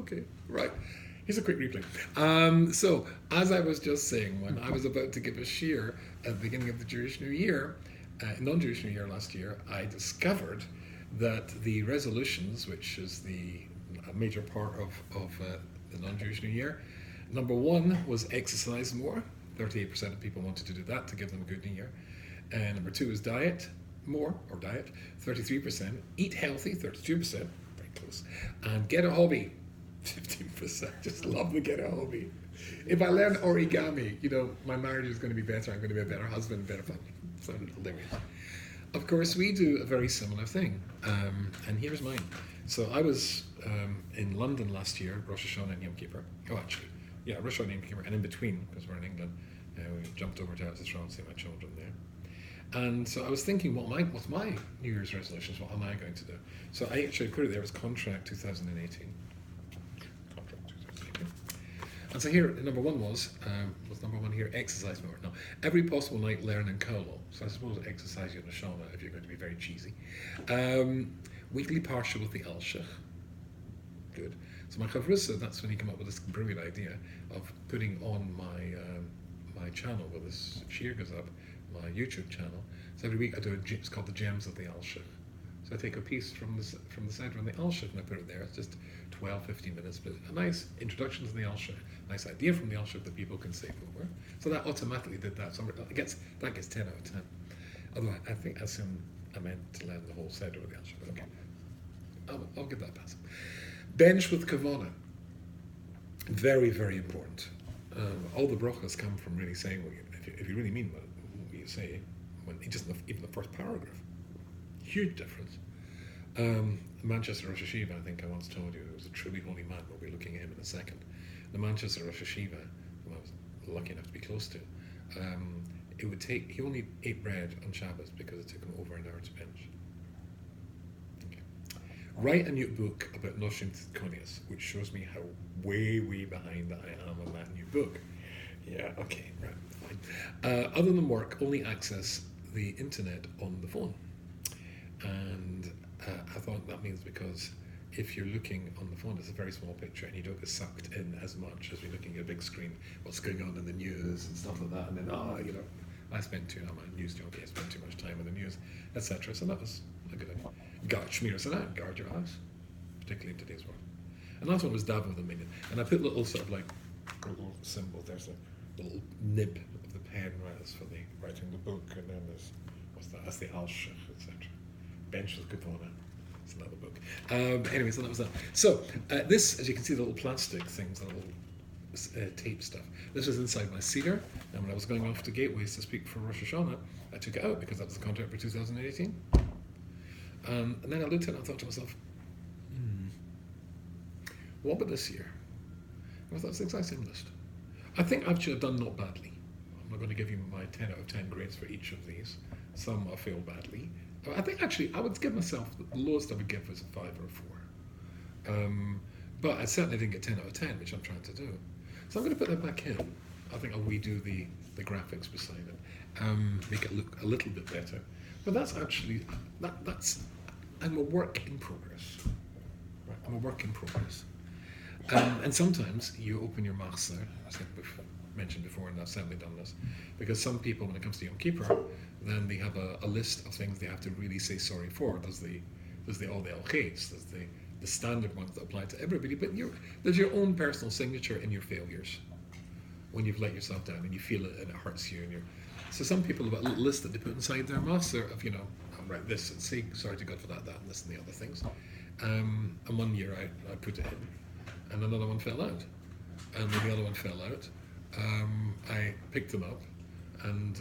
Okay, right. Here's a quick replay. So, as I was just saying, when I was about to give a shiur at the beginning of the Jewish New Year, non-Jewish New Year last year, I discovered that the resolutions, which is a major part of the non-Jewish New Year, number one was exercise more. 38% of people wanted to do that to give them a good New Year. And number two is diet more, or diet, 33%. Eat healthy, 32%, very close. And get a hobby, 15%. Just love to get a hobby. If I learn origami, my marriage is going to be better. I'm going to be a better husband, better family. So hilarious. Of course, we do a very similar thing. And here's mine. So I was in London last year, Rosh Hashanah and Yom Kippur. Oh, actually, yeah, Rosh Hashanah and Yom Kippur. And in between, because we're in England, we jumped over to Israel to see my children there. And so I was thinking, what's my New Year's resolutions? What am I going to do? So I actually put it there as Contract 2018. And so here, number one was number one here, exercise more. Now, every possible night, learn and kolo. So I suppose exercise your neshama if you're going to be very cheesy. Weekly parsha with the Alshich. Good. So my chavrusa, that's when he came up with this brilliant idea of putting on my channel where this shiur goes up, my YouTube channel. So every week I do it's called the Gems of the Alshich. So I take a piece from the center on the Alshich and I put it there. It's just 12, 15 minutes, but a nice introduction to the Alshich, nice idea from the Alshich that people can save over. So that automatically did that. So that gets 10 out of 10. Although I think I assume I meant to learn the whole center of the Alshich, but okay. I'll give that a pass. Bench with kavanah. Very, very important. All the brachas come from really saying, if you really mean what you say, just even the first paragraph. Huge difference. Manchester Rosh Hashiva, I think I once told you, it was a truly holy man. We'll be looking at him in a second. The Manchester Rosh Hashiva, who I was lucky enough to be close to, he only ate bread on Shabbos because it took him over an hour to bench. Okay. Write a new book about Noshim Tzidkonius, which shows me how way behind I am on that new book. Yeah, okay, right, fine. Other than work, only access the internet on the phone. And I thought that means because if you're looking on the phone, it's a very small picture and you don't get sucked in as much as you're looking at a big screen, what's going on in the news and stuff like that. And then, I spend I'm a news junkie, I spend too much time in the news, etc. So that was a good idea. Guard your eyes, particularly in today's world. And last one was Davo the Minion. And I put little sort of like a little symbol, there's a little nib of the pen, right, that's for the writing the book, and then there's, that's the Alshich, etc. Bench with Kavanah. It's another book. Anyway, so that was that. So this, as you can see, the little plastic things, the little tape stuff. This was inside my cedar, and when I was going off to Gateways to speak for Rosh Hashanah, I took it out because that was the contract for 2018. And then I looked at it and I thought to myself, what about this year? And I thought, it's the exact same list. I think I should have done not badly. I'm not going to give you my 10 out of 10 grades for each of these. Some I failed badly. I think actually I would give myself, the lowest I would give was a 5 or a 4. But I certainly didn't get 10 out of 10, which I'm trying to do. So I'm going to put that back in. I think I'll redo the graphics beside it, make it look a little bit better. But that's actually, I'm a work in progress. Right? I'm a work in progress. And sometimes you open your machzor, as I mentioned before, and I've certainly done this, because some people, when it comes to Yom Kippur, then they have a list of things they have to really say sorry for. There's all the al-chets, there's the standard ones that apply to everybody, but there's your own personal signature in your failures when you've let yourself down and you feel it and it hurts you. So some people have a little list that they put inside their machzor of, I'll write this and say sorry to God for that, and this and the other things. And one year I put it in, and another one fell out. And when the other one fell out, I picked them up and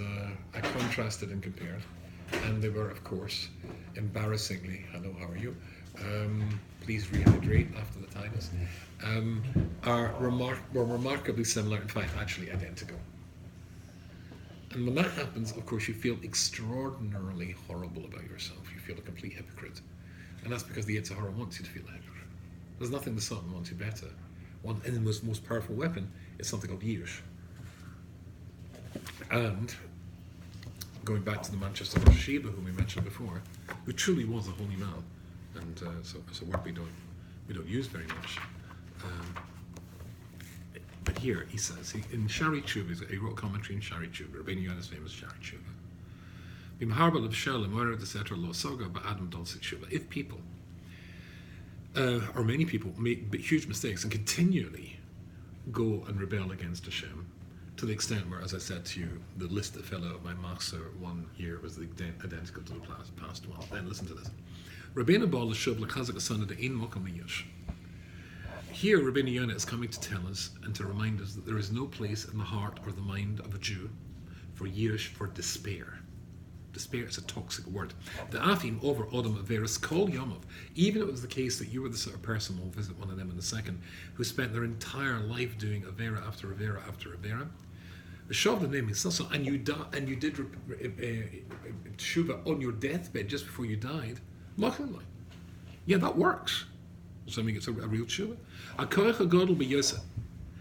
I contrasted and compared, and they were, of course, embarrassingly, hello, how are you? Please rehydrate after the tinnitus. Were remarkably similar, in fact, actually identical. And when that happens, of course, you feel extraordinarily horrible about yourself. You feel a complete hypocrite. And that's because the Yetzer Hara wants you to feel a hypocrite. There's nothing the Satan wants you better. And the most powerful weapon is something called Yirush. And going back to the Manchester Rosh Hashiva, whom we mentioned before, who truly was a holy man, and so a word we don't use very much. here, he says, in Shari Tshuva, he wrote a commentary in Shari Tshuva, Rabbeinu Yonah's famous Shari Tshuva. If people, or many people, make huge mistakes and continually go and rebel against Hashem, to the extent where, as I said to you, the list that fell out of my master 1 year was identical to the past one. Then listen to this. Rabbeinu Baal Shuv L'Chazak Asana De Ein Mokam L'Yish. Here, Rabbeinu Yonah is coming to tell us and to remind us that there is no place in the heart or the mind of a Jew for yish, for despair. Despair is a toxic word. The afim over Odom Averis Kol Yomov. Even if it was the case that you were the sort of person, we'll visit one of them in a second, who spent their entire life doing Avera after Avera after Avera. And you did tshuva on your deathbed just before you died. Yeah, that works. So I mean, it's a real tshuva. HaKoyach HaGodol B'Yoser.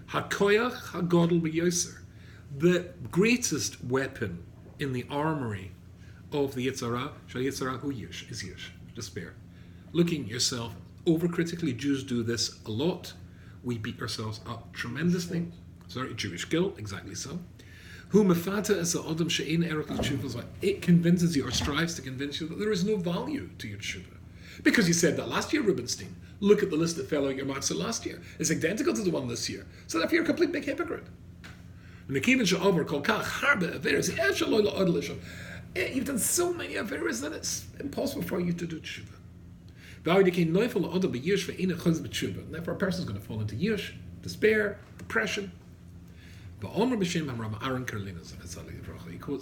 HaKoyach HaGodol B'Yoser. The greatest weapon in the armory of the Yitzhara, Shal Yitzhara Hu Yish, is Yish, despair. Looking at yourself overcritically, Jews do this a lot. We beat ourselves up tremendously. Sorry, Jewish guilt, exactly so. Hu mefata is the Adam she'ein erech l'tshuva. It convinces you or strives to convince you that there is no value to your tshuva. Because you said that last year, Rubenstein. Look at the list that fell out your matzah last year. It's identical to the one this year. So therefore you're a complete big hypocrite. You've done so many averas that it's impossible for you to do tshuva. And therefore a person is going to fall into yish, despair, depression. He quotes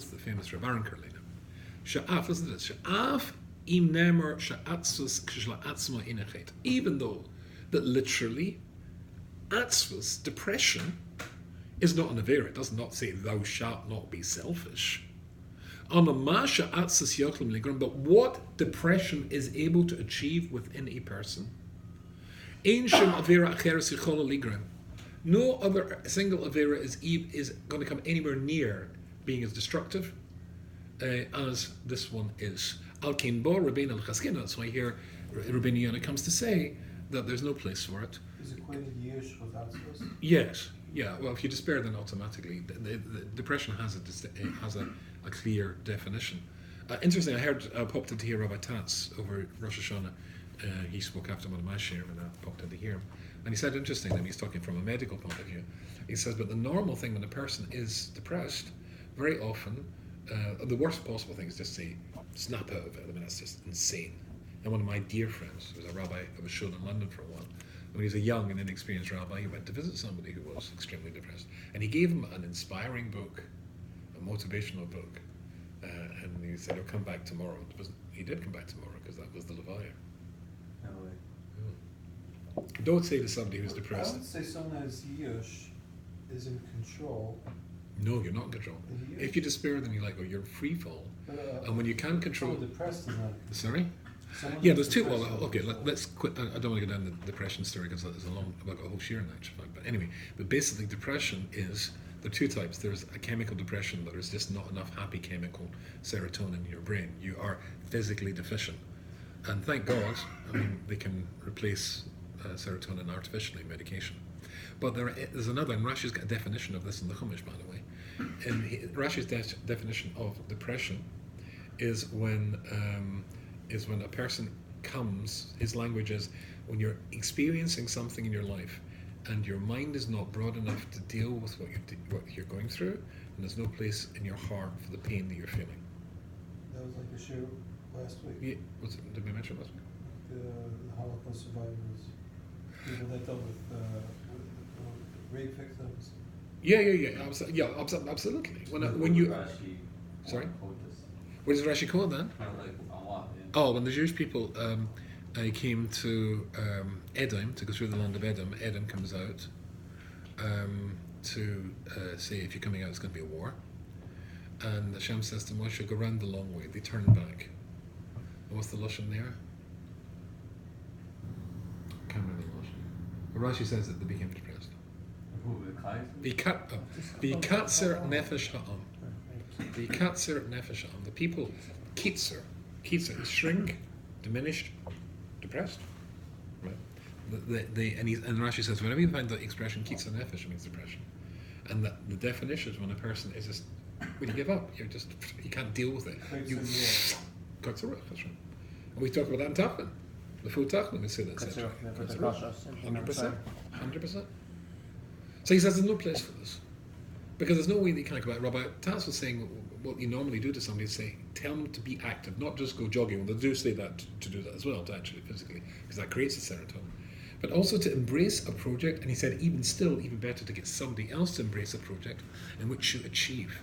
the famous Rav Aaron Karlina. Listen to this. Even though that literally atzvus, depression, is not an avera. It does not say thou shalt not be selfish. But what depression is able to achieve within a person, no other single avera is going to come anywhere near being as destructive as this one is. That's why here Rabbeinu Yonah comes to say that there's no place for it. Is acquitted yish without space? Yes. Yeah, well, if you despair, then automatically the depression has a clear definition. Interesting, I heard popped into here Rabbi Tatz over Rosh Hashanah. He spoke after one of my shirim, and I popped into here, and he said interesting. And he's talking from a medical point of view. He says, but the normal thing when a person is depressed, very often, the worst possible thing is just say, snap out of it. I mean, that's just insane. And one of my dear friends, who was a rabbi of a shul in London for a while, when he was a young and inexperienced rabbi, he went to visit somebody who was extremely depressed. And he gave him an inspiring book, a motivational book. And he said, he'll come back tomorrow. He did come back tomorrow, because that was the Levaya. No way. Yeah. Don't say to somebody who's depressed. I would say someone as yish is in control. No, you're not in control. If you despair, then you're free fall. And when you can't control... Someone depressed is not... Sorry? Yeah, there's two. Well, okay, let's quit. I don't want to go down the depression story because there's I've got a whole share in that. But anyway, but basically, depression is there are two types. There's a chemical depression, but there's just not enough happy chemical serotonin in your brain. You are physically deficient, and thank God, I mean, they can replace serotonin artificially, medication. But there's another, and Rashi's got a definition of this in the Chumash, by the way. And Rashi's definition of depression is when a person comes, his language is when you're experiencing something in your life and your mind is not broad enough to deal with what you're going through, and there's no place in your heart for the pain that you're feeling. That was like the show last week. Yeah, did we mention last week? The Holocaust survivors, people that dealt with rape victims. Absolutely. When you sorry, what does Rashi call that? Oh, when the Jewish people came to Edom, to go through the land of Edom, Edom comes out to say, if you're coming out, it's going to be a war. And Hashem says to Moshe, go round the long way. They turn back. And what's the Lashon there? I can't remember the Lashon. But Rashi says that they became depressed. Vikatzer nefesh ha'am. Vikatzer nefesh ha'am. The people, kitzer is shrink, diminished, depressed. Right? And Rashi says, whenever you find the expression kitsa nefesh, it means depression. And the definition is when a person is just, when you give up, you can't deal with it. You cuts the rough, that's right. And we talk about that in Tachlin. The full Tachlin, we say that. 100%. 100%. So he says there's no place for this. Because there's no way that you can come out. Rabbi Taz was saying what you normally do to somebody is say, tell them to be active, not just go jogging. Well, they do say that to do that as well, to actually physically, because that creates the serotonin. But also to embrace a project, and he said even better to get somebody else to embrace a project in which you achieve.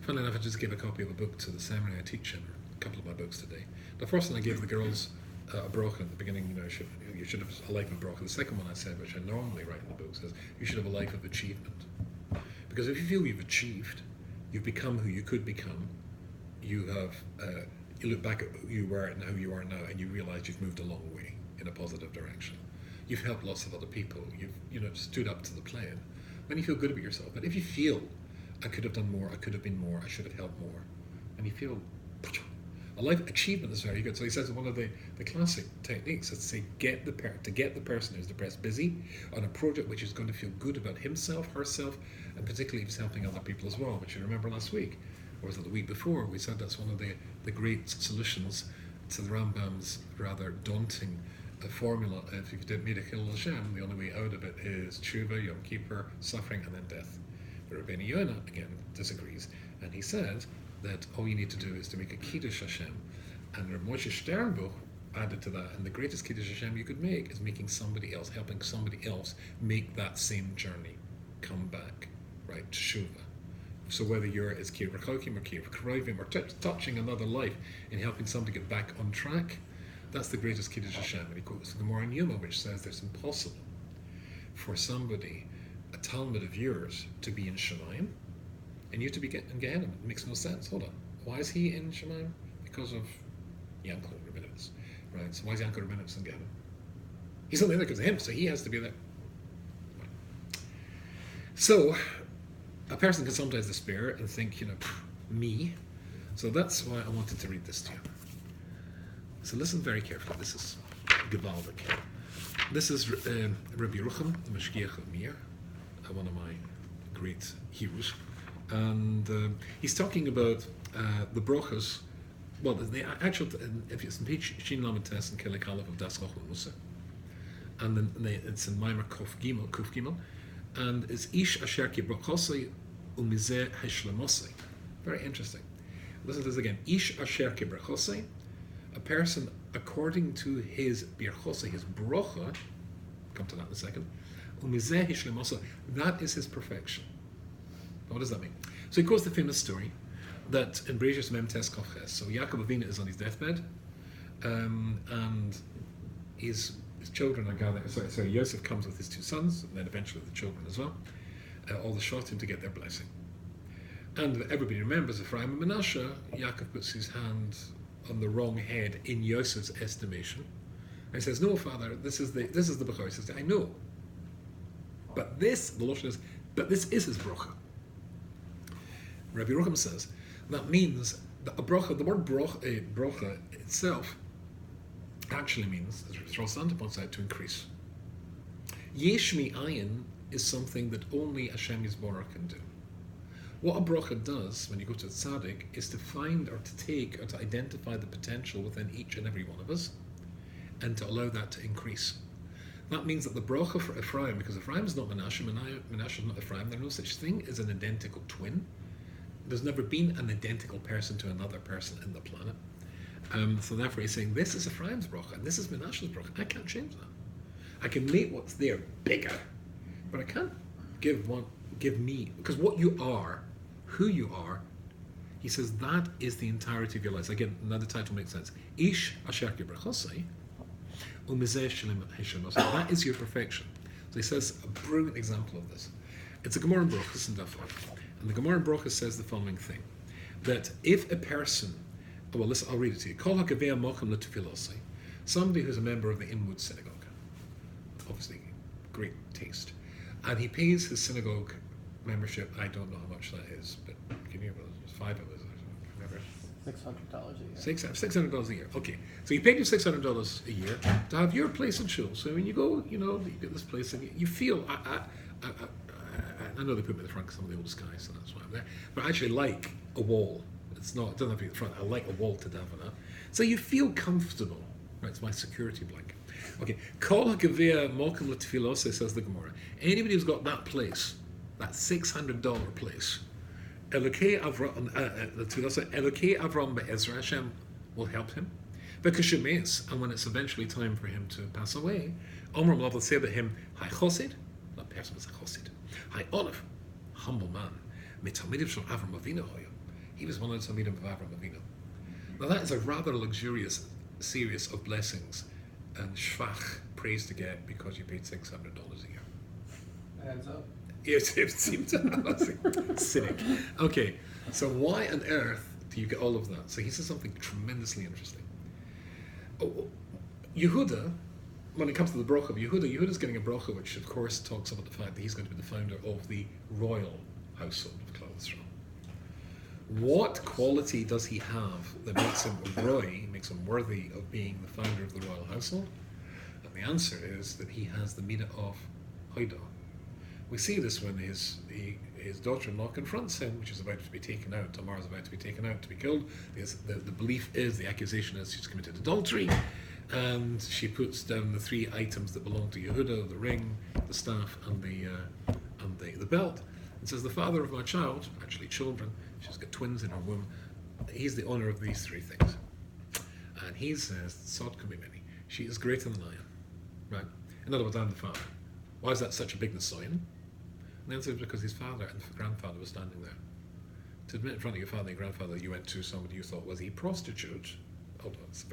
Funnily enough, I just gave a copy of a book to the seminary I teach in, a couple of my books today. The first one I gave the girls a bracha at the beginning, you should have a life of bracha. The second one I said, which I normally write in the book, says you should have a life of achievement. Because if you feel you've achieved, you've become who you could become, you look back at who you were and who you are now, and you realise you've moved a long way in a positive direction. You've helped lots of other people. You've stood up to the plate. Then you feel good about yourself. But if you feel, I could have done more, I could have been more, I should have helped more, and you feel, a life achievement is very good. So he says one of the classic techniques is to say get the person who's depressed busy on a project which is going to feel good about himself, herself, and particularly if he's helping other people as well, which you remember last week, or was it the week before, we said that's one of the great solutions to the Rambam's rather daunting formula. If you didn't meet a Chillul Hashem, the only way out of it is tshuva, Yom Kippur, suffering, and then death. But Rabbeinu Yonah, again, disagrees, and he said that all you need to do is to make a Kiddush Hashem. And Rav Moshe Sternbuch added to that, and the greatest Kiddush Hashem you could make is making somebody else, helping somebody else make that same journey, come back, right, Teshuva. So whether you're as Kir Rechokim or Kir Krovim or touching another life in helping somebody get back on track, that's the greatest Kiddush Hashem. And he quotes the Gemara in Yuma, which says it's impossible for somebody, a Talmud of yours, to be in Shemaim, and you to be in Gehenna. It makes no sense. Hold on. Why is he in Shemaim? Because of Yankel Rabinowitz. Right? So why is Yankel Rabinowitz in Gehenna? He's only there because of him, so he has to be there. So, a person can sometimes despair and think, me. So that's why I wanted to read this to you. So listen very carefully. This is gewaldig. This is Rabbi Yerucham, the Mashgiach of Mir, one of my great heroes. And he's talking about the brachas. Well, the actual, if it's in page Shin Lamed Tes and Kelek Aleph of Das Rochel Musa, and then it's in Maimer Kuf Gimel, and it's Ish Asher Ki Brachosei Umizeh Heshlemosei. Very interesting. Listen to this again. Ish Asher Ki Brachosei, a person according to his birchosei, his bracha. Come to that in a second. Umizeh Heshlemosei. That is his perfection. What does that mean? So he quotes the famous story that in Bereshis Mem Tes Kaf Ches. So Yaakov Avinu is on his deathbed, and his children are gathered. Sorry, Yosef comes with his two sons, and then eventually the children as well, all the Shotim to get their blessing. And everybody remembers Ephraim and Manasseh. Yaakov puts his hand on the wrong head in Yosef's estimation, and he says, "No, father, this is the Bechor." He says, "I know, but this, the Lashon is, but this is his bracha." Rabbi Yerucham says that means that a bracha, the word bracha itself actually means, as Rosh Santa points out, to increase. Yesh mi'ayin is something that only Hashem Yisborah can do. What a bracha does when you go to a tzaddik is to find or to take or to identify the potential within each and every one of us and to allow that to increase. That means that the bracha for Ephraim, because Ephraim is not Manasseh, Manasseh is not Ephraim, there's no such thing as an identical twin. There's never been an identical person to another person in the planet. So therefore he's saying, this is Ephraim's bracha, and this is Manasseh's bracha. I can't change that. I can make what's there bigger, but I can't give me, because what you are, who you are, he says that is the entirety of your life. Again, another title makes sense. Ish asher ki brachosei, umizeh shalem heshem. That is your perfection. So he says a brilliant example of this. It's a Gemara in Brachos in Daf. And the Gemara in Brachos says the following thing, that if a person, well, listen, I'll read it to you. Kol ha'gavei mochem letefilosei, somebody who's a member of the Inwood synagogue, obviously great taste, and he pays his synagogue membership. I don't know how much that is, but can you? It's $5. $600 a year. $600 a year. Okay, so you paid your $600 a year to have your place in shul. So when you go, you get this place and you feel. I know they put me in the front because I'm the oldest guy, so that's why I'm there. But I actually like a wall. It doesn't have to be in the front. I like a wall to daven at. So you feel comfortable. Right, it's my security blanket. Okay, Kol HaGavea Mokum L'Tefilose, says the Gemara. Anybody who's got that place, that $600 place, Elokei Avram Be'ezra, Hashem will help him. Because Shemeis, and when it's eventually time for him to pass away, Omram will say to him, Hi Chosid, that person is a Chosid. Hi Olive, humble man. Mitamidim Shal Avram Avinu Hoya. He was one of the Talmidim of Avram Avinu. Now that is a rather luxurious series of blessings and shvach, praise to get because you paid $600 a year. Adds up. Yes, it seemed to cynic. Okay, so why on earth do you get all of that? So he says something tremendously interesting. Yehuda, when it comes to the bracha of Yehuda's getting a bracha which of course talks about the fact that he's going to be the founder of the royal household of Klal Yisrael. What quality does he have that makes him makes him worthy of being the founder of the royal household? And the answer is that he has the midah of Hoidah. We see this when his daughter-in-law confronts him, which is about to be taken out. Tamar's about to be taken out to be killed. The belief is, the accusation is she's committed adultery, and she puts down the 3 items that belong to Yehuda: the ring, the staff, and the belt, and says, the father of my child, actually children, she's got twins in her womb, he's the owner of these 3 things. And he says, Sod can be many. She is greater than I am. Right? In other words, I'm the father. Why is that such a big nisayon? And the answer is because his father and grandfather were standing there. To admit in front of your father and grandfather you went to somebody you thought was a prostitute, although it's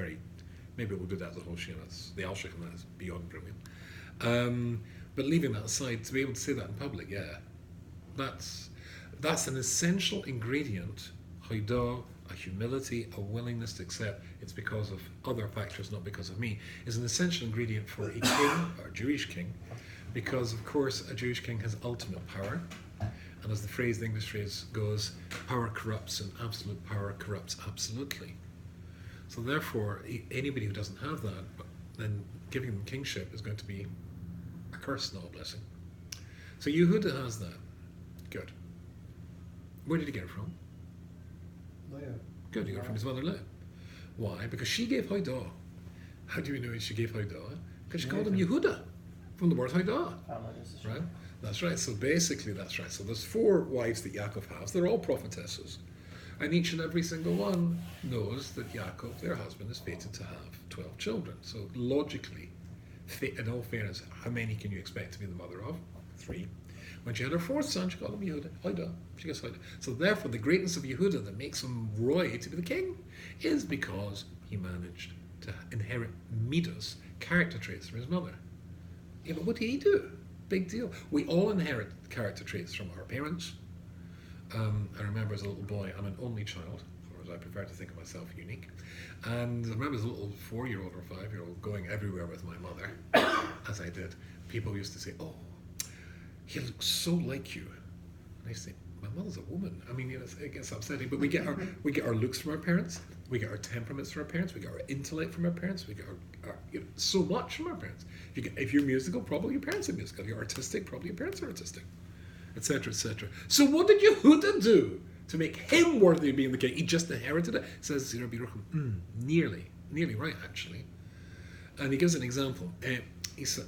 maybe we'll do that as a whole share, that's the Alshik, and that's beyond brilliant. But leaving that aside, to be able to say that in public, that's an essential ingredient, Hoidah, a humility, a willingness to accept it's because of other factors, not because of me, is an essential ingredient for a king, or a Jewish king, because of course a Jewish king has ultimate power, and as the English phrase goes, power corrupts and absolute power corrupts absolutely. So therefore, anybody who doesn't have that, then giving them kingship is going to be a curse, not a blessing. So Yehuda has that. Good. Where did he get it from? Leah. Good, he got it from his mother Leah. Why? Because she gave Hoidah. How do we know she gave Hoidah? Because she called him Yehuda, from the word Hoidah. Right? That's right. So basically, that's right. So there's 4 wives that Yaakov has. They're all prophetesses. And each and every single one knows that Yaakov, their husband, is fated to have 12 children. So logically, in all fairness, how many can you expect to be the mother of? 3. When she had her 4th son, she called him Yehuda. Hoidah. She gets Hoidah. So therefore, the greatness of Yehuda that makes him roy to be the king is because he managed to inherit midos, character traits from his mother. Yeah, but what did he do? Big deal. We all inherit character traits from our parents. I remember as a little boy, I'm an only child, or as I prefer to think of myself, unique. And I remember as a little 4-year-old or 5-year-old going everywhere with my mother, as I did. People used to say, "Oh, he looks so like you." And I say, "My mother's a woman." I mean, it gets upsetting, but we get our looks from our parents, we get our temperaments from our parents, we get our intellect from our parents, we get our so much from our parents. If you're musical, probably your parents are musical. If you're artistic, probably your parents are artistic, etc., etc. So what did Yehuda do to make him worthy of being the king? He just inherited it. Says Rabbi Yerucham, nearly right actually. And he gives an example. He said,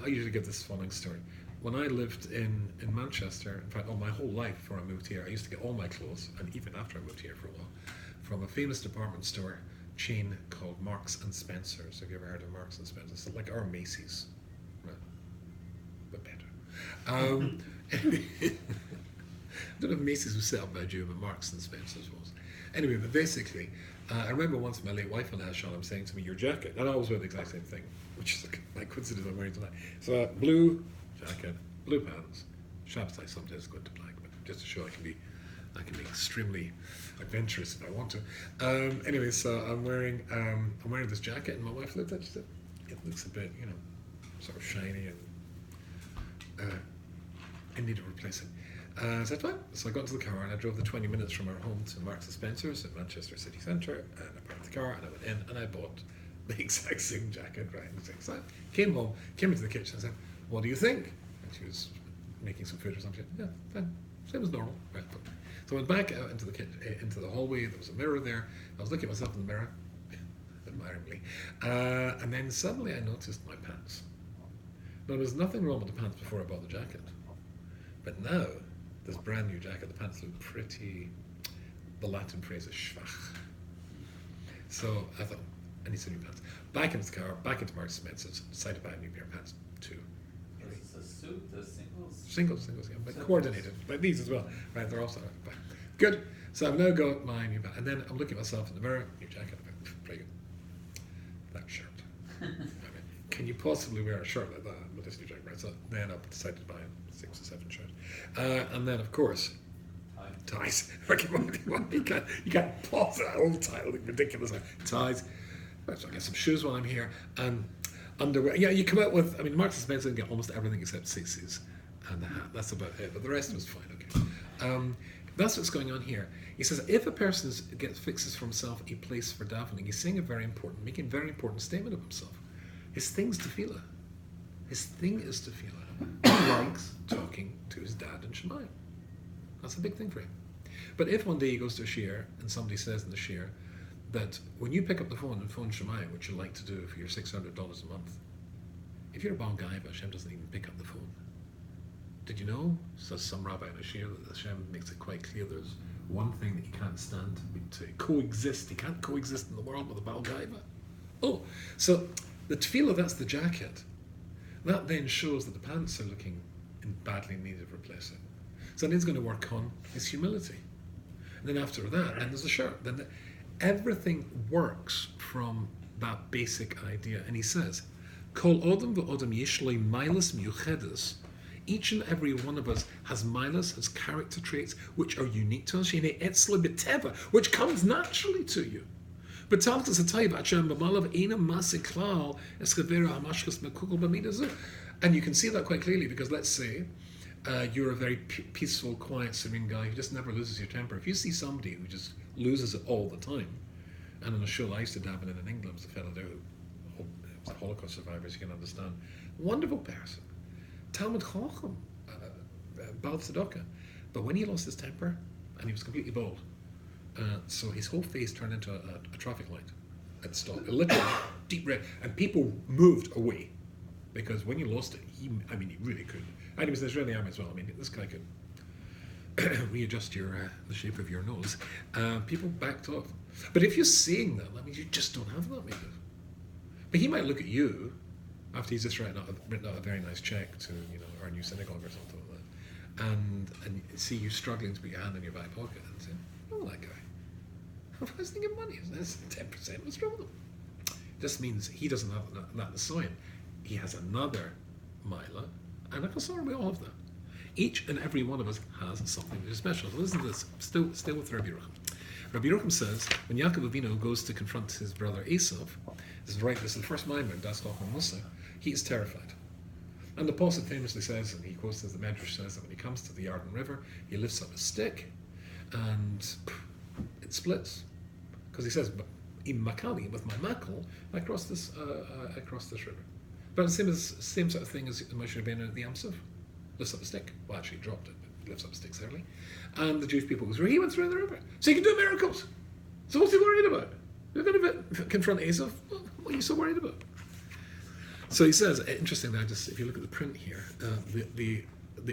I usually give this following story. When I lived in Manchester, in fact, my whole life before I moved here, I used to get all my clothes, and even after I moved here for a while, from a famous department store chain called Marks and Spencer's. Have you ever heard of Marks and Spencer's? It's like our Macy's, right? But better. I don't know if Macy's was set up by a Jew, but Marks and Spencer's was. Anyway, but basically, I remember once my late wife and I, Sean, saying to me, "Your jacket," and I always wear the exact same thing, which is like coincidence I'm wearing tonight. So blue jacket, blue pants, Shabbos I sometimes go into black, but just to show I can be extremely adventurous if I want to. Anyway, so I'm wearing this jacket, and my wife looked at it. She said, "It looks a bit, sort of shiny and in need of replacing. So I said, fine. So I got into the car and I drove the 20 minutes from our home to Marks and Spencer's at Manchester City Centre, and I parked the car and I went in and I bought the exact same jacket, right? So I came home, came into the kitchen and said, what do you think? And she was making some food or something. Yeah, fine. Same as normal. Right. So I went back out into the hallway. There was a mirror there. I was looking at myself in the mirror, admiringly. And then suddenly I noticed my pants. Now, there was nothing wrong with the pants before I bought the jacket. But now, this brand new jacket, the pants look pretty, the Latin phrase is schwach. So I thought, I need some new pants. Back into the car, back into Marks and Spencer's, decided to buy a new pair of pants. 2. Is this a suit, the singles? Singles, yeah, but coordinated. Like these as well. Right, they're also good. So I've now got my new pants. And then I'm looking at myself in the mirror, new jacket, I'm like, pretty good. That shirt. I mean, can you possibly wear a shirt like that with this new jacket? Right, so then I decided to buy 6 or 7 shirts. And then, of course, ties. You can't pause that whole title, ridiculous. Ties. So I get some shoes while I'm here. Underwear. Yeah, you come out with, I mean, Marks and Spencer can get almost everything except CC's and the hat. That's about it. But the rest was fine, okay. That's what's going on here. He says, if a person fixes for himself a place for davening, he's saying making a very important statement of himself. His thing's tefillah. His thing is tefillah. He likes talking to his dad and Shemayim. That's a big thing for him. But if one day he goes to a shiur and somebody says in the shiur that when you pick up the phone and phone Shemayim, which you like to do for your $600 a month, if you're a Baal Gaiva, Hashem doesn't even pick up the phone. Did you know, says some rabbi in a shiur, that Hashem makes it quite clear there's one thing that he can't stand to coexist. He can't coexist in the world with a Baal Gaiva. Oh, so the tefillah, that's the jacket. That then shows that the pants are looking in badly need of replacing. So then he's going to work on his humility. And then after that, then there's the shirt. Then everything works from that basic idea. And he says, Kol Odom v'Odom Yishloi Milas Miuchedes. Each and every one of us has milas, has character traits which are unique to us, which comes naturally to you. And you can see that quite clearly because let's say you're a very peaceful, quiet, serene guy who just never loses your temper. If you see somebody who just loses it all the time, and in a show I used to daven in England, was a fellow there who was a Holocaust survivor, as you can understand, wonderful person, Talmud Chacham, Baal Tzedakah. But when he lost his temper, and he was completely bald, so his whole face turned into a traffic light at the stop, literally deep red, and people moved away because when you lost it, he really could. And he was in the Israeli army as well. I mean, this guy could readjust the shape of your nose. People backed off. But if you're seeing that means you just don't have that, maybe. But he might look at you after he's just written out a very nice check to our new synagogue or something like that, and see you struggling to put your hand in your back pocket and say, "Oh, that guy. I was thinking money. That's 10%. What's wrong with him?" Just means he doesn't have that Nisayan. He has another Mila, and a Kasar, we all have that. Each and every one of us has something that is special. So listen to this. Still with Rabbi Yerucham. Rabbi Yerucham says, when Yaakov Avinu goes to confront his brother Esav, this is the first Maimon, Das Lachon Musa, he is terrified. And the Apostle famously says, and he quotes as the Medrash says, that when he comes to the Yarden River, he lifts up a stick, and it splits. Because he says, in Makali, with my makal, I cross this river. But it's the same sort of thing as Moshe Rabbeinu at the Yam Suf. Lifts up a stick. Well, actually, he dropped it, but he lifts up a stick certainly. And the Jewish people goes, he went through the river. So he can do miracles. So what's he worried about? You're going to confront Esav? What are you so worried about? So he says, interestingly, if you look at the print here, the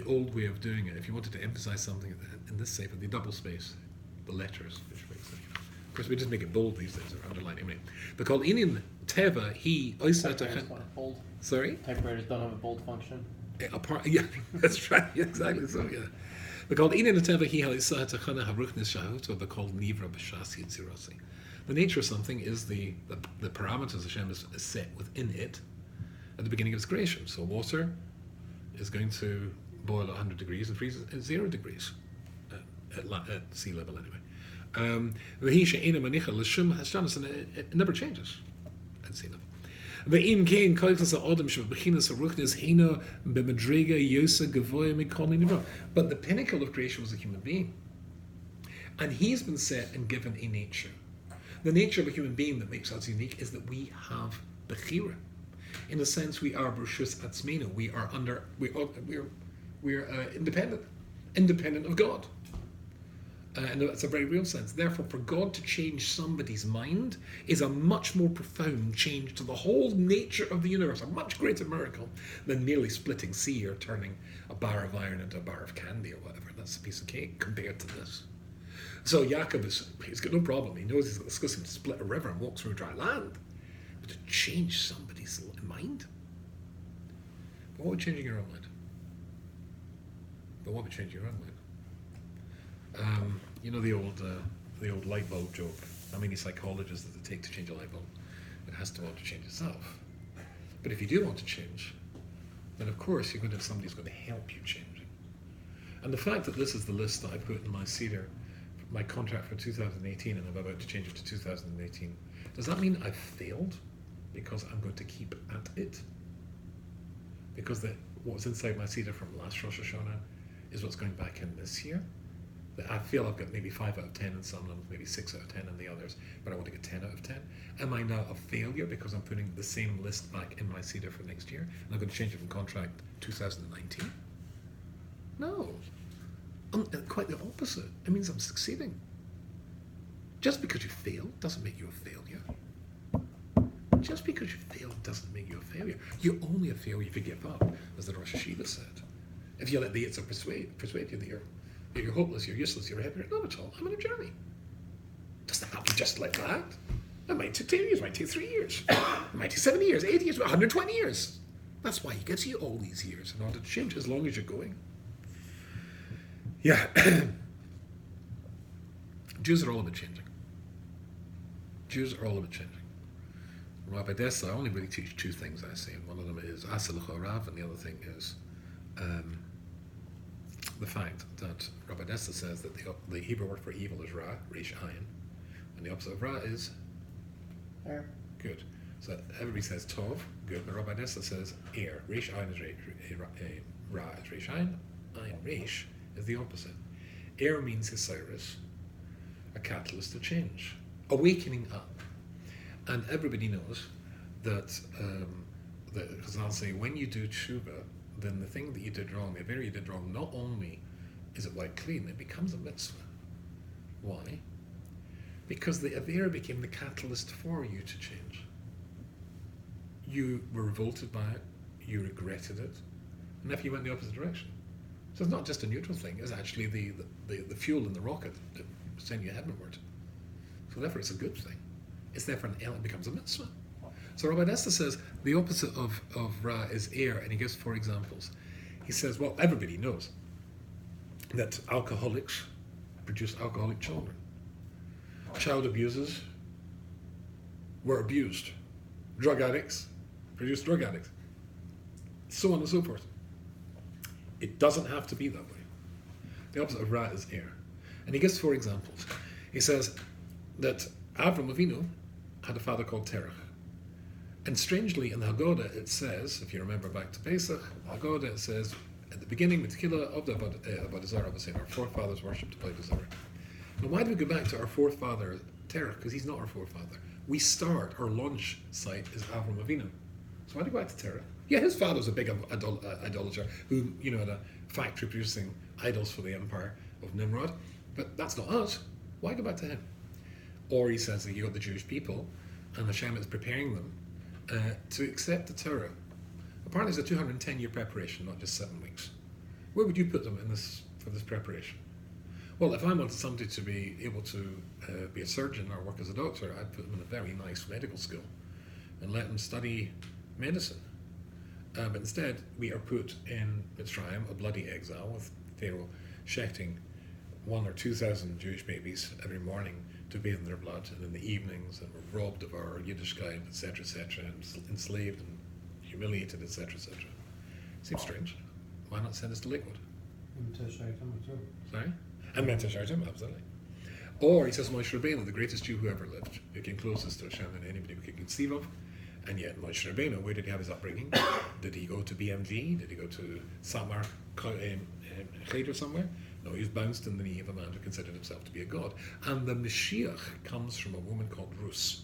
old way of doing it, if you wanted to emphasize something in this sefer, the double space, the letters, which makes it. Of course, we just make it bold these days, or underline it. But called Inin Teva, he bold. Sorry? Typewriters don't have a bold function. Yeah, that's right. Yeah, exactly. So yeah. But called Inin Teva, he halisatachana haruchnis shahut, or the called nivra b'shasi tzirasi. The nature of something is the parameters Hashem is set within it at the beginning of its creation. So water is going to boil at 100 degrees and freeze at 0 degrees at sea level anyway. And it never changes at sea level. Ve'im kein koichas ha'odem shebechinas haruchnis hina b'madrega yosa gavoya mikol nivra. But the pinnacle of creation was a human being. And he's been set and given a nature. The nature of a human being that makes us unique is that we have bechira. In a sense, we are Bershus Atzmina. We are independent of God. And that's a very real sense. Therefore, for God to change somebody's mind is a much more profound change to the whole nature of the universe, a much greater miracle than merely splitting sea or turning a bar of iron into a bar of candy or whatever. That's a piece of cake compared to this. So Jacob he's got no problem. He knows he's got discussing to split a river and walk through dry land. But to change somebody's mind? But what would changing your own mind? But what would changing your own mind? You know the old light bulb joke. How many psychologists does it take to change a light bulb? It has to want to change itself. But if you do want to change, then of course you're going to have somebody who's going to help you change. And the fact that this is the list that I put in my CEDAR, my contract for 2018, and I'm about to change it to 2018, does that mean I've failed? Because I'm going to keep at it? Because what's inside my CEDAR from last Rosh Hashanah is what's going back in this year? I feel I've got maybe 5 out of 10 in some of them, maybe 6 out of 10 in the others, but I want to get 10 out of 10. Am I now a failure because I'm putting the same list back in my CEDAR for next year, and I'm going to change it from contract 2019? No. Quite the opposite. It means I'm succeeding. Just because you failed doesn't make you a failure. Just because you failed doesn't make you a failure. You're only a failure if you give up, as the Rosh Hashiva said. If you let the Yitzhak persuade you that you're hopeless, you're useless, you're a hypocrite. Not at all. I'm on a journey. It doesn't happen just like that. It might take 10 years, it might take 3 years. It might take 70 years, 80 years, 120 years. That's why he gives you all these years in order to change, as long as you're going. Yeah. Jews are all about changing. Jews are all about changing. Rabbi Dessa, I only really teach 2 things, I say. One of them is Asa L'chorav, and the other thing is the fact that Rabbi Dessa says that the Hebrew word for evil is Ra, Resh Ayin, and the opposite of Ra is? Good. So everybody says Tov, good, but Rabbi Dessa says Er. Resh Ayin is Ra is Resh Ayin, Ayin Resh is the opposite. Er means Hesiris, a catalyst to change, awakening up. And everybody knows that because I'll say, when you do tshuva, then the thing that you did wrong, the Avera you did wrong, not only is it wiped clean, it becomes a mitzvah. Why? Because the Avera became the catalyst for you to change. You were revolted by it, you regretted it, and therefore you went the opposite direction. So it's not just a neutral thing, it's actually the fuel in the rocket that sent you heavenward. So therefore it's a good thing. It's therefore it becomes a mitzvah. So Rabbi Dessa says the opposite of Ra is Er, and he gives 4 examples. He says, well, everybody knows that alcoholics produce alcoholic children. Child abusers were abused. Drug addicts produce drug addicts. So on and so forth. It doesn't have to be that way. The opposite of Ra is Er. And he gives 4 examples. He says that Avram Avinu had a father called Terach. And strangely, in the Haggadah, it says, if you remember back to Pesach, Haggadah, it says, at the beginning, of the Avodah Zarah, our forefathers worshipped Avodah Zarah. Now, why do we go back to our forefather, Terach? Because he's not our forefather. We start, our launch site is Avram Avinu. So why do we go back to Terach? Yeah, his father was a big idolater who, had a factory producing idols for the empire of Nimrod. But that's not us. Why go back to him? Or he says that you got the Jewish people, and Hashem is preparing them to accept the Torah. Apparently it's a 210-year preparation, not just 7 weeks. Where would you put them for this preparation? Well, if I wanted somebody to be able to be a surgeon or work as a doctor, I'd put them in a very nice medical school and let them study medicine. But instead, we are put in Mitzrayim, a bloody exile, with Pharaoh shechting 1,000 or 2,000 Jewish babies every morning to bathe in their blood, and in the evenings, and we're robbed of our Yiddishkeit, etc., and enslaved and humiliated, etc., etc. Seems strange. Why not send us to Lakewood? Sorry? And Mentashaitim, absolutely. Or he says Moshe Rabbeinu, the greatest Jew who ever lived, who came closest to Hashem than anybody we could conceive of, And yet, Moshe Rabbeinu, where did he have his upbringing? Did he go to BMG? Did he go to Samar Cheder somewhere? No, he was bounced in the knee of a man who considered himself to be a god. And the Mashiach comes from a woman called Rus.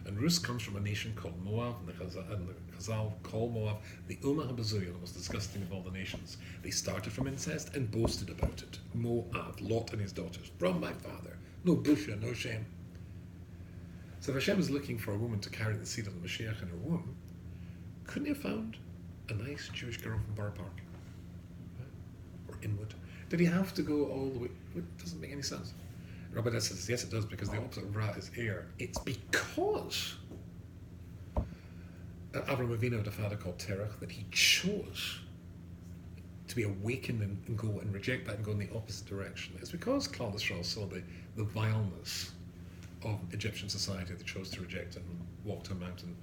And Rus comes from a nation called Moab, and the Chazal call Moab the Ummah HaBazuya, the most disgusting of all the nations. They started from incest and boasted about it. Moab, Lot and his daughters, from my father. No busha, no shame. So if Hashem is looking for a woman to carry the seed of the Mashiach in her womb, couldn't he have found a nice Jewish girl from Borough Park? Or Inwood? Did he have to go all the way? It doesn't make any sense. Rabbi says, yes it does, because the opposite of Ra is air. It's because Avram Avinu had a father called Terach that he chose to be awakened and go and reject that and go in the opposite direction. It's because Klal Yisrael saw the vileness of Egyptian society that chose to reject it and walked to a mountain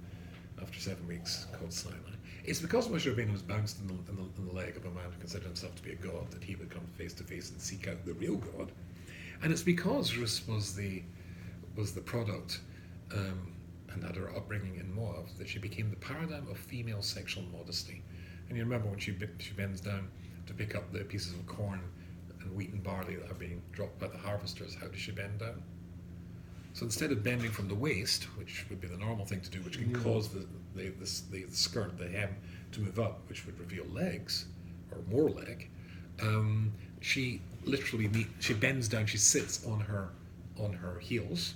after 7 weeks called Sinai. It's because Moshe Rabbeinu was bounced in the leg of a man who considered himself to be a god that he would come face to face and seek out the real God. And it's because Rus was the product and had her upbringing in Moab that she became the paradigm of female sexual modesty. And you remember when she bends down to pick up the pieces of corn and wheat and barley that are being dropped by the harvesters, how does she bend down? So instead of bending from the waist, which would be the normal thing to do, which can cause the skirt, the hem, to move up, which would reveal legs, or more leg, she literally she bends down, she sits on her heels,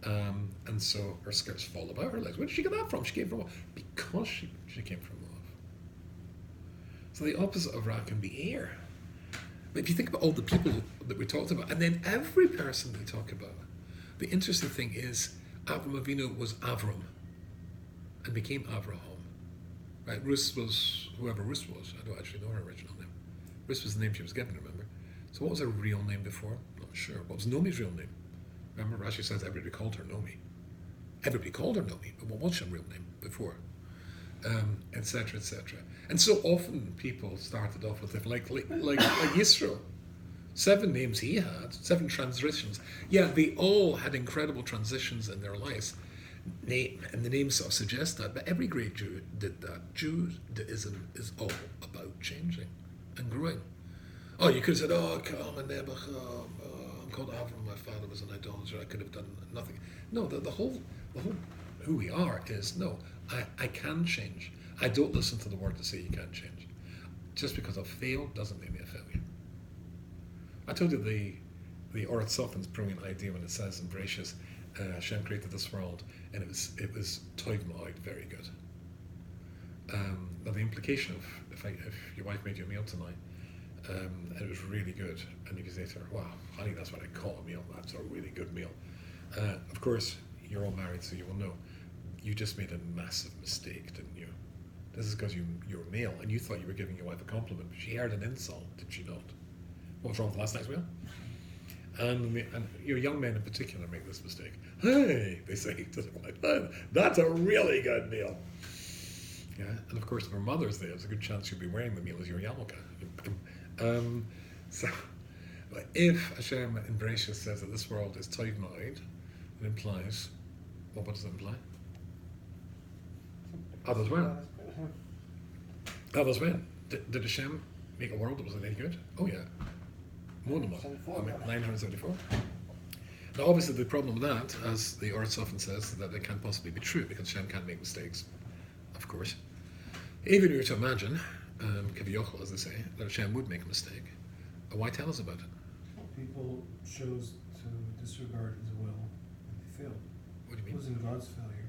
and so her skirts fall about her legs. Where did she get that from? She came from Moab. Because she came from Moab. So the opposite of Ra can be air. But if you think about all the people that we talked about, and then every person we talk about, the interesting thing is Avram Avinu was Avram and became Avraham. Right? Rus was whoever Rus was. I don't actually know her original name. Rus was the name she was given, remember? So what was her real name before? Not sure. What was Nomi's real name? Remember, Rashi says everybody called her Nomi. Everybody called her Nomi, but what was her real name before? Etc., etc. And so often people started off with it, like Yisro. 7 names he had, 7 transitions. Yeah, they all had incredible transitions in their lives. And the names sort of suggest that, but every great Jew did that. Judaism is all about changing and growing. Oh, you could have said, I'm called Avram, my father was an idolater, I could have done nothing. No, the whole who we are is, no, I can change. I don't listen to the word to say you can't change. Just because I've failed doesn't make me a failure. I told you the Orat Sophin's brilliant idea when it says in Bereshis, Hashem created this world, and it was Toiv Ma'od, very good. Now the implication of if your wife made you a meal tonight, and it was really good, and you could say to her, "Wow, honey, that's what I call a meal. That's a really good meal." Of course, you're all married, so you will know. You just made a massive mistake, didn't you? This is because you're male, and you thought you were giving your wife a compliment. But she heard an insult, did she not? What was wrong with last night's meal? And young men in particular make this mistake. Hey, they say to their wife, oh, that's a really good meal. Yeah, and of course, if her mother's there's a good chance you'll be wearing the meal as your yarmulke. So, if Hashem in Bereshit says that this world is Toiv Ma'od, it implies, well, what does it imply? Others when? Others when? Did Hashem make a world that was any good? Oh yeah. More than one. 974. Now obviously the problem with that, as the Orat often says, that it can't possibly be true because Hashem can't make mistakes, of course. Even if you were to imagine, Kaviyachol, as they say, that Hashem would make a mistake, why tell us about it? People chose to disregard his will and they failed. What do you It mean? wasn't God's failure.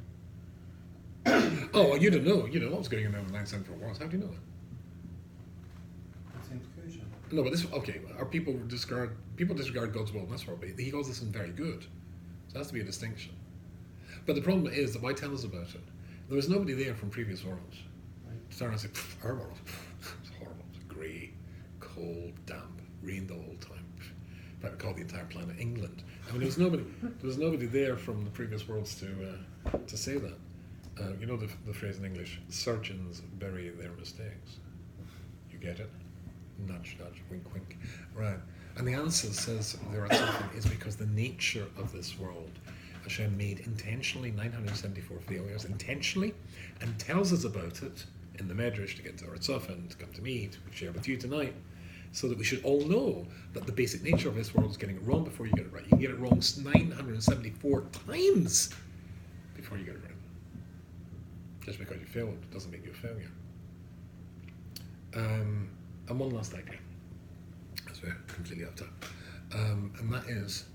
Oh, well, you didn't know. You know what was going on with 974 wars. How do you know that? That's the implication. No, but this, okay, are people disregard God's will in this world? He calls this in very good. So there has to be a distinction. But the problem is that why tell us about it? There was nobody there from previous worlds. Right? To turn around and say, our world, it's horrible. It's grey, cold, damp, rained the whole time. In fact, we call the entire planet England. I mean, there was nobody there from the previous worlds to say that. You know the phrase in English, surgeons bury their mistakes. You get it? Nudge, nudge, wink, wink. Right. And the answer says there are something is because the nature of this world Hashem made intentionally 974 failures, intentionally, and tells us about it in the Medrash to get to our Tzaf and to come to me to share with you tonight, so that we should all know that the basic nature of this world is getting it wrong before you get it right. You can get it wrong 974 times before you get it right. Just because you failed doesn't make you a failure. And one last idea, as we're completely out of time, and that is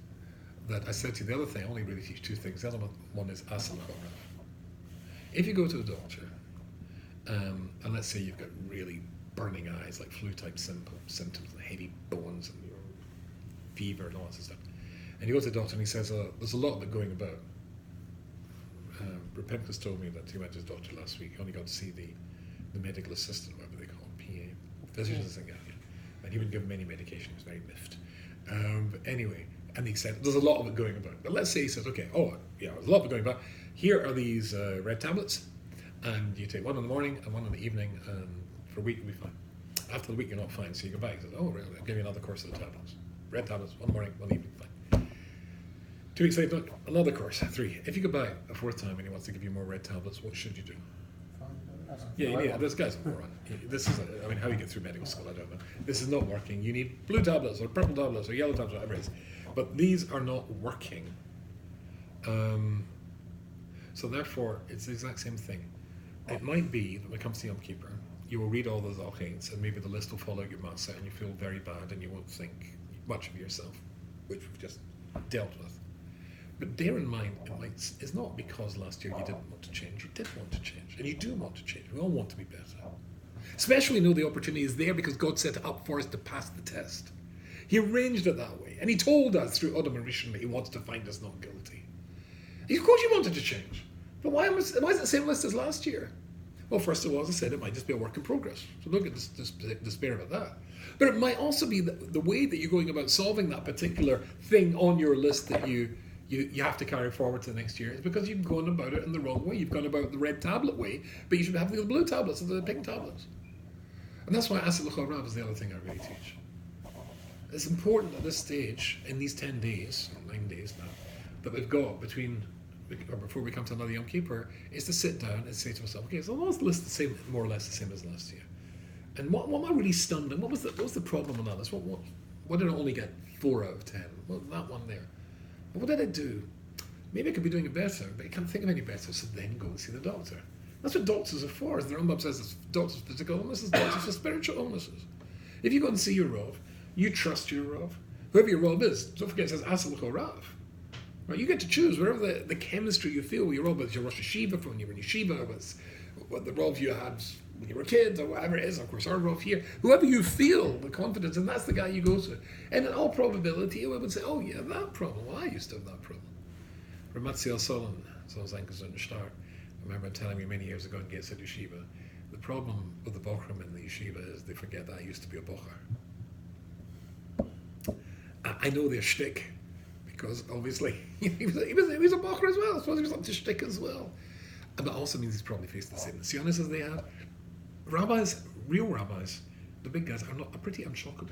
that I said to you the other thing, I only really teach two things. The other one is asal chorav. If you go to the doctor, and let's say you've got really burning eyes, like flu-type symptoms, and heavy bones, and fever, and all that sort of stuff, and you go to the doctor and he says, there's a lot of it going about. Repentance told me that he went to his doctor last week. He only got to see the medical assistant, whatever they call him, PA, physician assistant guy, and he wouldn't give him any medication. He was very miffed. But anyway, and he said, there's a lot of it going about. But let's say he says, okay, there's a lot of it going about. Here are these red tablets, and you take one in the morning and one in the evening, and for a week you'll be fine. After the week you're not fine, so you go back and say, oh, really? I'll give you another course of the tablets. Red tablets, one morning, one evening, fine. 2 weeks later, another course, 3. If you go back a 4th time and he wants to give you more red tablets, what should you do? Yeah, this guy's a moron. This is, how you get through medical school, I don't know. This is not working. You need blue tablets or purple tablets or yellow tablets, whatever it is. But these are not working. So therefore, it's the exact same thing. It might be that when it comes to Yom Kippur, you will read all those Alchains and maybe the list will fall out your mouth and you feel very bad and you won't think much of yourself, which we've just dealt with. But bear in mind, it's not because last year you didn't want to change. You did want to change, and you do want to change. We all want to be better. Especially know the opportunity is there because God set it up for us to pass the test. He arranged it that way, and He told us through Adam and Rishon that He wants to find us not guilty. Of course you wanted to change, but why is it the same list as last year? Well, first of all, as I said, it might just be a work in progress. So don't get despair about that. But it might also be the way that you're going about solving that particular thing on your list that you have to carry forward to the next year is because you've gone about it in the wrong way. You've gone about the red tablet way, but you should have the blue tablets and the pink tablets. And that's why Asal Chorav is the other thing I really teach. It's important at this stage, in these 10 days, 9 days now, that we've got before we come to another Yom Kippur, is to sit down and say to myself, okay, so what's the list the same, more or less the same as last year? And what am I really stunned? And what was the problem on that list? What did I only get 4 out of 10? Well, that one there. What did I do? Maybe I could be doing it better, but I can't think of any better, so then go and see the doctor. That's what doctors are for. As the Rambam says, it's doctors for physical illnesses, doctors for spiritual illnesses. If you go and see your Rav, you trust your Rav. Whoever your Rav is, don't forget it says Asal Chorav. Right? You get to choose whatever the chemistry you feel with your Rav, whether it's your Rosh Yeshiva from when you were in Yeshiva, what the Rav you had when you were kids, or whatever it is, of course, our Rav here, whoever you feel the confidence, and that's the guy you go to. And in all probability, you would say, oh yeah, that problem, well, I used to have that problem. Ramatziel Solon, so I was in the start. I remember telling me many years ago in Getzed Yeshiva, the problem with the Bochrim in the Yeshiva is they forget that I used to be a Bocher. I know their shtick, because obviously he was a Bocher as well. I suppose he was up to shtick as well. And that also means he's probably faced the same Sionis as they had. Rabbis, real rabbis, the big guys, are pretty unshockable.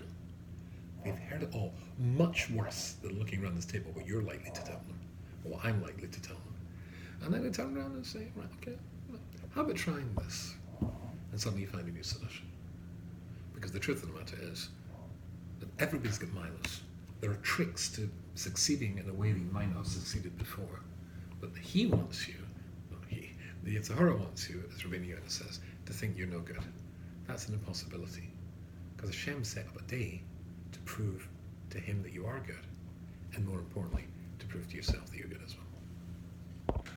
They've heard it all, much worse than looking around this table, what you're likely to tell them, or what I'm likely to tell them. And then they turn around and say, right, okay, how about trying this? And suddenly you find a new solution. Because the truth of the matter is that everybody's got milos. There are tricks to succeeding in a way that you might not have succeeded before. But He wants you, the Yitzhahara wants you, as Rabbeinu Yonah says, to think you're no good. That's an impossibility. Because Hashem set up a day to prove to Him that you are good. And more importantly, to prove to yourself that you're good as well.